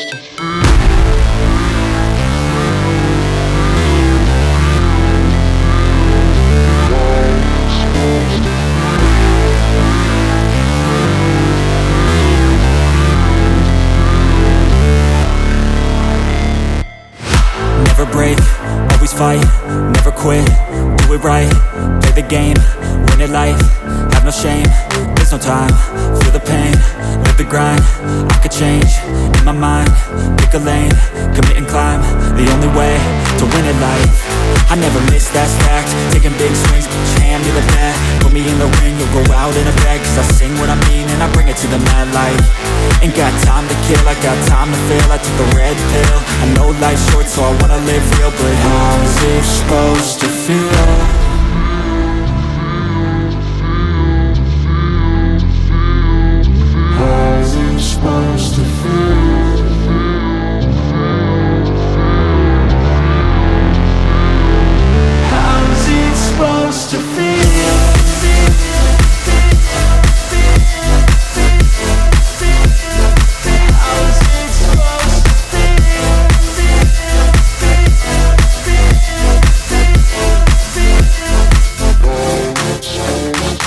Never break, always fight, never quit, do it right, play the game, win it life, have no shame, there's no time, feel the pain, live the grind, I could change, in my mind, pick a lane, commit and climb, the only way to win it life. I never miss, that's fact, taking big swings, hand me the bat, put me in the ring, you'll go out in a bag, cause I sing what I mean and I bring it to the mad light. Ain't got time to kill, I got time to feel, I took the red pill, I know life's short so I wanna live real, but how's it supposed to feel? How's it supposed to feel? How's it supposed to feel?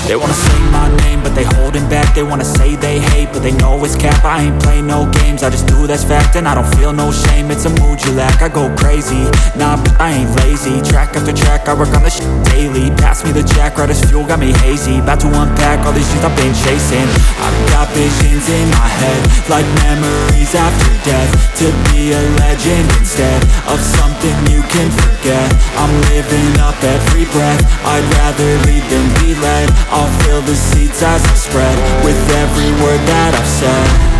They wanna say my name, but they holding back. They wanna say they hate, but they know it's cap. I ain't play no games, I just do, that's fact. And I don't feel no shame, it's a mood you lack. I go crazy, nah, but I ain't lazy. Track after track, I work on this shit daily. Pass me the jack, right as fuel, got me hazy. About to unpack all these things I've been chasing. I've got visions in my head, like memories after death. To be a legend instead of something you can forget. I'm living up every breath, I'd rather lead than be led. I'll fill the seats as I spread with every word that I've said.